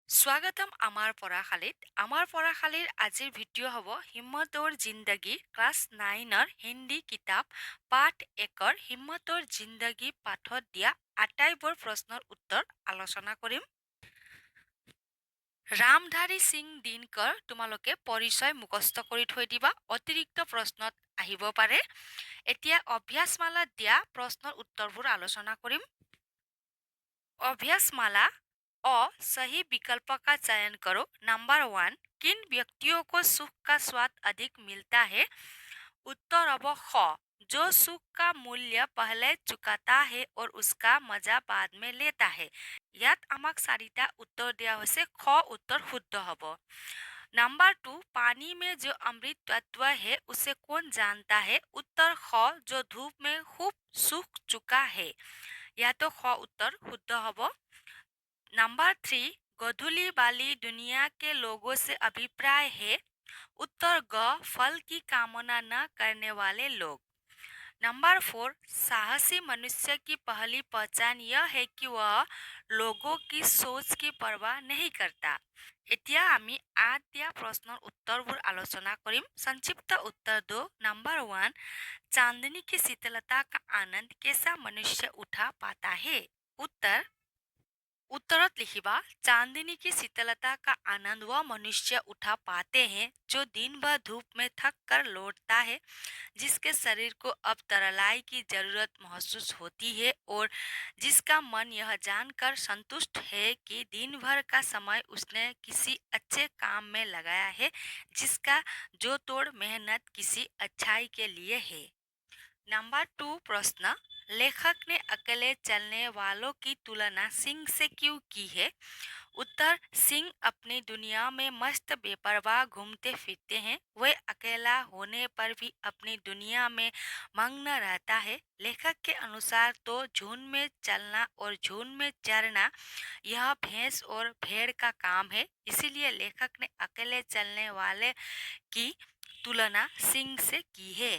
স্বাগতম আমাৰ পঢ়াশালীত। আমাৰ পঢ়াশালীৰ আজিৰ ভিডিঅ' হ'ব হিম্মতৰ জিন্দগী ক্লাছ 9ৰ হিন্দী কিতাপ পাঠ 1ৰ হিম্মতৰ জিন্দগী পাঠত দিয়া আটাইবোৰ প্ৰশ্নৰ উত্তৰ আলোচনা কৰিম। ৰামধাৰী সিং দিনকৰ তোমালোকে পৰিচয় মুখস্থ কৰি থৈ দিবা, অতিৰিক্ত প্ৰশ্নত আহিব পাৰে। এতিয়া অভ্যাসমালাত দিয়া প্ৰশ্নৰ উত্তৰবোৰ আলোচনা কৰিম। अभ्यासमाला सही विकल्प का चयन करो। नंबर 1, किन व्यक्तियों को सुख का स्वाद अधिक मिलता है? उत्तर अब ख, जो सुख का मूल्य पहले चुकाता है और उसका मजा बाद में लेता है। यात आमक चारिटा उत्तर दिया হৈছে ख उत्तर शुद्ध हब। नंबर 2, पानी में जो अमृत तत्व है उसे कौन जानता है? उत्तर ख, जो धूप में खूब सूख चुका है। या तो ख उत्तर शुद्ध हब। नंबर 3, गधुली वाली दुनिया के लोगों से अभिप्राय है। उत्तर ग, फल की कामना न करने वाले लोग। नंबर 4, साहसी मनुष्य की पहली पहचान यह है कि वह लोगों की सोच की परवाह नहीं करता। এতিয়া আমি আঠ দিয়া প্ৰশ্নৰ উত্তৰবোৰ আলোচনা কৰিম। संक्षिप्त उत्तर दो। नंबर 1, चांदनी की शीतलता का आनंद कैसा मनुष्य उठा पाता है? उत्तर उत्तरत लिखिबा, चांदनी की शीतलता का आनंद वह मनुष्य उठा पाते हैं जो दिन भर धूप में थक कर लौटता है, जिसके शरीर को अब तरलाई की जरूरत महसूस होती है और जिसका मन यह जानकर संतुष्ट है कि दिन भर का समय उसने किसी अच्छे काम में लगाया है, जिसका जो तोड़ मेहनत किसी अच्छाई के लिए है। नंबर 2 प्रश्न, लेखक ने अकेले चलने वालों की तुलना सिंह से क्यों की है? उत्तर, सिंह अपनी दुनिया में मस्त बेपरवाह घूमते फिरते हैं। वह अकेला होने पर भी अपनी दुनिया में मग्न रहता है। लेखक के अनुसार तो झुंड में चलना और झुंड में चरना यह भैंस और भेड़ का काम है, इसीलिए लेखक ने अकेले चलने वाले की तुलना सिंह से की है।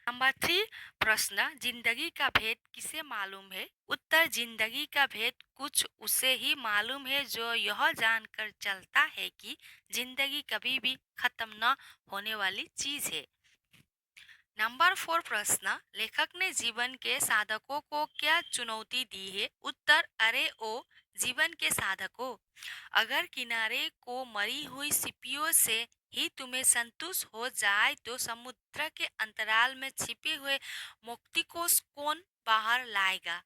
नंबर 3 प्रश्न, जिंदगी का भेद किसे मालूम है? उत्तर, जिंदगी का भेद कुछ उसे ही मालूम है जो यह जानकर चलता है कि जिंदगी कभी भी खत्म न होने वाली चीज है। नंबर 4 प्रश्न, लेखक ने जीवन के साधकों को क्या चुनौती दी है? उत्तर, अरे ओ जीवन के साधकों, अगर किनारे को मरी हुई सीपियों से ही तुम्हें संतुष्ट हो जाए तो समुद्र के अंतराल में छिपे हुए मोती को कौन बाहर लाएगा?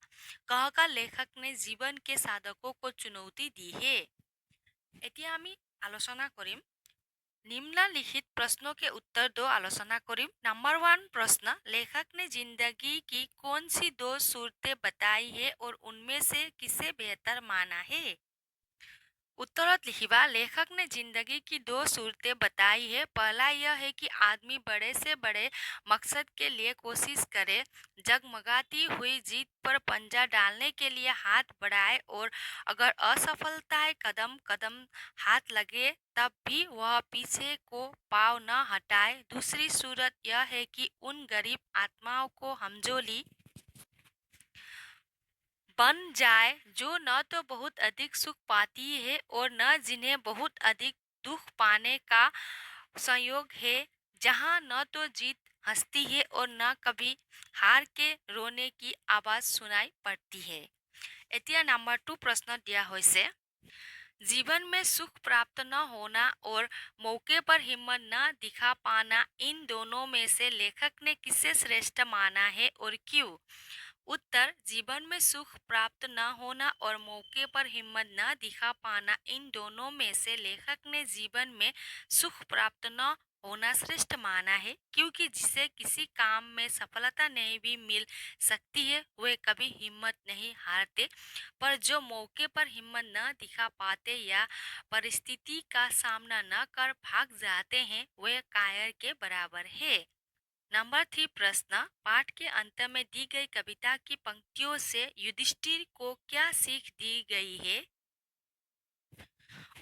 कहकर लेखक ने जीवन के साधकों को चुनौती दी है। এতিয়া আমি আলোচনা কৰিম निम्नलिखित प्रश्नों के उत्तर दो। आलोचना करीम। नंबर 1 प्रश्न, लेखक ने जिंदगी की कौन सी दो सूरतें बताई है और उनमें से किसे बेहतर माना है? उत्तरत लिखिबा, लेखक ने जिंदगी की दो सूरतें बताई है। पहला यह है कि आदमी बड़े से बड़े मकसद के लिए कोशिश करे, जगमगाती हुई जीत पर पंजा डालने के लिए हाथ बढ़ाए और अगर असफलताएं कदम कदम हाथ लगे तब भी वह पीछे को पाँव न हटाए। दूसरी सूरत यह है कि उन गरीब आत्माओं को हमजोली बन जाए जो न तो बहुत अधिक सुख पाती है और न जिन्हें बहुत अधिक दुख पाने का संयोग है, जहाँ न तो जीत हंसती है और न कभी हार के रोने की आवाज सुनाई पड़ती है। এতিয়া नंबर 2 प्रश्न दिया হৈছে, जीवन में सुख प्राप्त न होना और मौके पर हिम्मत न दिखा पाना, इन दोनों में से लेखक ने किसे श्रेष्ठ माना है और क्यों? उत्तर, जीवन में सुख प्राप्त न होना और मौके पर हिम्मत न दिखा पाना, इन दोनों में से लेखक ने जीवन में सुख प्राप्त न होना श्रेष्ठ माना है, क्योंकि जिसे किसी काम में सफलता नहीं भी मिल सकती है वे कभी हिम्मत नहीं हारते, पर जो मौके पर हिम्मत न दिखा पाते या परिस्थिति का सामना न कर भाग जाते हैं वे कायर के बराबर है। नंबर 3 प्रश्न, पाठ के अंत में दी गई कविता की पंक्तियों से युधिष्ठिर को क्या सीख दी गई है?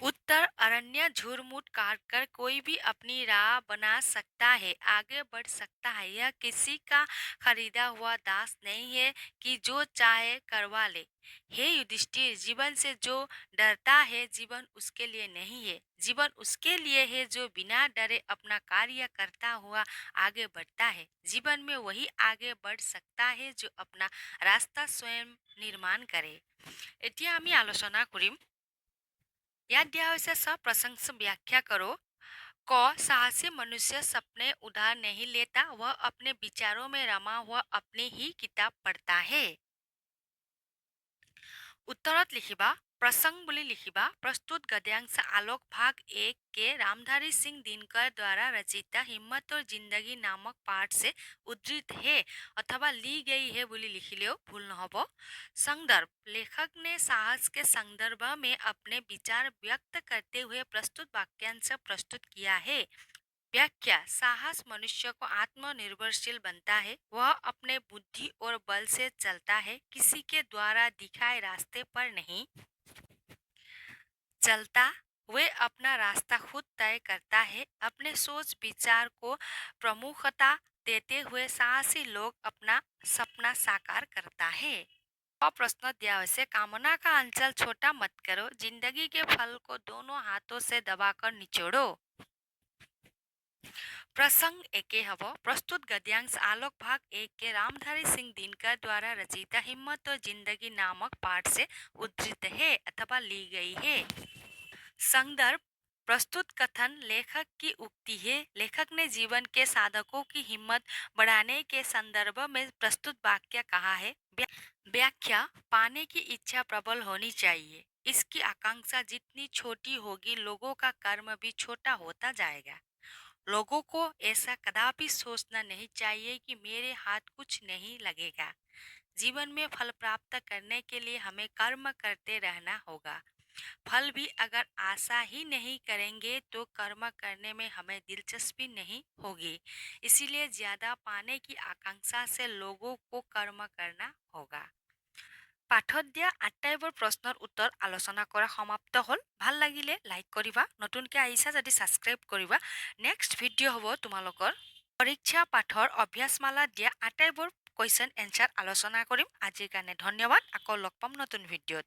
उत्तर, अरण्य झुरमुट काट कर कोई भी अपनी राह बना सकता है, आगे बढ़ सकता है। यह किसी का खरीदा हुआ दास नहीं है कि जो चाहे करवा ले। हे युधिष्ठिर, जीवन से जो डरता है, जीवन उसके लिए नहीं है। जीवन उसके लिए है जो बिना डरे अपना कार्य करता हुआ आगे बढ़ता है। जीवन में वही आगे बढ़ सकता है जो अपना रास्ता स्वयं निर्माण करे। এতিয়া আমি আলোচনা কৰিম। ইয়াত দিয়া হৈছে सप्रशंस व्याख्या करो। क साहसी मनुष्य सपने उधार नहीं लेता, वह अपने विचारों में रमा हुआ अपनी ही किताब पढ़ता है। उत्तरत लिखिबा प्रसंग বুলি लिखिबा प्रस्तुत गद्यांश आलोक भाग 1 के रामधारी सिंह दिनकर द्वारा रचित हिम्मत और जिंदगी नामक पाठ से उद्धृत है अथवा ली गई है বুলি लिखिलेও भूल নহব। संदर्भ लेखक ने साहस के संदर्भ में अपने विचार व्यक्त करते हुए प्रस्तुत वाक्यांश प्रस्तुत किया है। व्याख्या साहस मनुष्य को आत्मनिर्भरशील बनता है। वह अपने बुद्धि और बल से चलता है, किसी के द्वारा दिखाए रास्ते पर नहीं चलता। वे अपना रास्ता खुद तय करता है। अपने सोच विचार को प्रमुखता देते हुए साहसी लोग अपना सपना साकार करता है। और प्रश्न दिया वैसे कामना का अंचल छोटा मत करो, जिंदगी के फल को दोनों हाथों से दबाकर निचोड़ो। प्रसंग एके हब प्रस्तुत गद्यांश आलोक भाग 1 के रामधारी सिंह दिनकर द्वारा रचित हिम्मत और जिंदगी नामक पाठ से उद्धृत है अथवा ली गई है। संदर्भ प्रस्तुत कथन लेखक की उक्ति है। लेखक ने जीवन के साधकों की हिम्मत बढ़ाने के संदर्भ में प्रस्तुत वाक्य कहा है। व्याख्या पाने की इच्छा प्रबल होनी चाहिए। इसकी आकांक्षा जितनी छोटी होगी, लोगों का कर्म भी छोटा होता जाएगा। लोगों को ऐसा कदापि सोचना नहीं चाहिए कि मेरे हाथ कुछ नहीं लगेगा। जीवन में फल प्राप्त करने के लिए हमें कर्म करते रहना होगा। फल भी अगर आशा ही नहीं करेंगे तो कर्म करने में हमें दिलचस्पी नहीं होगी। इसीलिए ज्यादा पाने की आकांक्षा से लोगों को कर्म करना होगा। পাঠত দিয়া আটাইবোৰ প্ৰশ্নৰ উত্তৰ আলোচনা কৰা সমাপ্ত হ'ল। ভাল লাগিলে লাইক কৰিবা, নতুনকৈ আহিছা যদি ছাবস্ক্ৰাইব কৰিবা। নেক্সট ভিডিঅ' হ'ব তোমালোকৰ পৰীক্ষা পাঠৰ অভ্যাসমালা দিয়া আটাইবোৰ কুৱেশ্যন এনচাৰ আলোচনা কৰিম। আজিৰ কাৰণে ধন্যবাদ। আকৌ লগ পাম নতুন ভিডিঅ'ত।